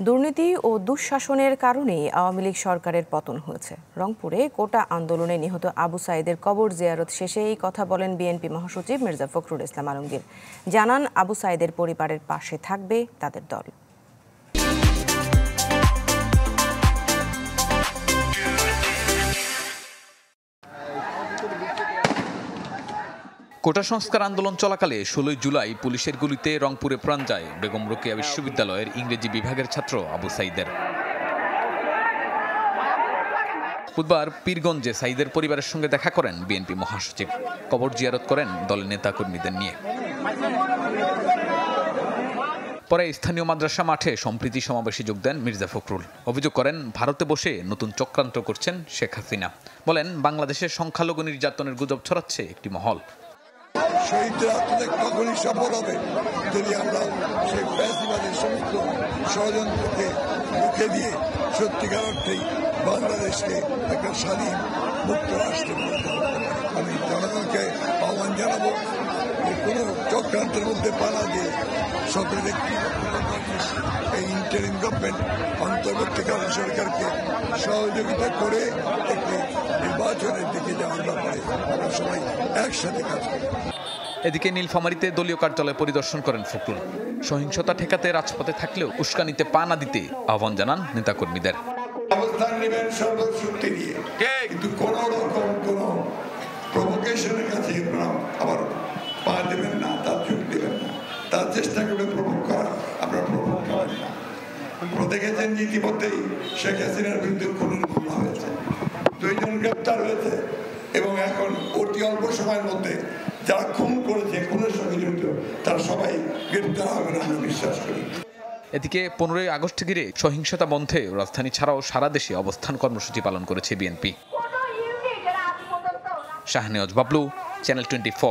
দুর্নীতি ও দুঃশাসনের কারণেই আওয়ামী লীগ সরকারের পতন হয়েছে। রংপুরে কোটা আন্দোলনে নিহত আবু সাঈদের কবর জিয়ারত শেষে এই কথা বলেন বিএনপি মহাসচিব মির্জা ফখরুল ইসলাম আলমগীর। জানান, আবু সাঈদের পরিবারের পাশে থাকবে তাদের দল। কোটা সংস্কার আন্দোলন চলাকালে ১৬ জুলাই পুলিশের গুলিতে রংপুরে প্রাণ যায় বেগম রোকেয়া বিশ্ববিদ্যালয়ের ইংরেজি বিভাগের ছাত্র আবু সাঈদের। বুধবার পীরগঞ্জে সাঈদের পরিবারের সঙ্গে দেখা করেন বিএনপি মহাসচিব। কবর জিয়ারত করেন দলের নেতাকর্মীদের নিয়ে। পরে স্থানীয় মাদ্রাসা মাঠে সম্প্রীতি সমাবেশে যোগ দেন মির্জা ফখরুল। অভিযোগ করেন, ভারতে বসে নতুন চক্রান্ত করছেন শেখ হাসিনা। বলেন, বাংলাদেশের সংখ্যালঘু নির্যাতনের গুজব ছড়াচ্ছে একটি মহল। শহীদদের আত্মত্যাগ তখনই সফল হবে যদি আমরা সেই ফ্যাসিবাদের সমস্ত ষড়যন্ত্রকে রুখে দিয়ে সত্যিকার অর্থেই বাংলাদেশকে একটা স্বাধীন মুক্ত রাষ্ট্রে পরিণত করতে পারি। আমি জনগণকে আহ্বান জানাবো যে কোনো চক্রান্তের মধ্যে পা না দিয়ে সকল ব্যক্তি এই ইন্টারিম গভর্নমেন্ট অন্তর্বর্তীকালীন সরকারকে সহযোগিতা করে একটি নির্বাচনের দিকে যাওয়ার ব্যাপারে আমরা সবাই একসাথে কাজ করি। এদিকে নীলফামারীতে দলীয় কার্যালয় পরিদর্শন করেন ফখরুল। সহিংসতা ঠেকাতে রাজপথে থাকলেও উস্কানিতে পা না দিতে আহ্বান জানান নেতাকর্মীদের। অবস্থান নেবেন সর্বশক্তি দিয়ে, কিন্তু কোন রকম কোন প্রভোকেশনের কাছে আবার পা দেবেন না, তার যোগ দেবেন না, তার চেষ্টা করে প্রভোগ করা আপনারা প্রভোগ করেন না। দেখেছেন যে ইতিমধ্যেই শেখ হাসিনার বিরুদ্ধে খুনের মামলা হয়েছে, 2 জন গ্রেপ্তার হয়েছে এবং এখন অতি অল্প সময়ের মধ্যে যারা খুন করেছে, খুনের সঙ্গে জড়িত তারা সবাই গ্রেপ্তার হবে না আমি বিশ্বাস করি। এদিকে 15ই আগস্ট ঘিরে সহিংসতা বন্ধে রাজধানী ছাড়াও সারা দেশে অবস্থান কর্মসূচি পালন করেছে বিএনপি। শাহনেওয়াজ বাবলু, চ্যানেল 24।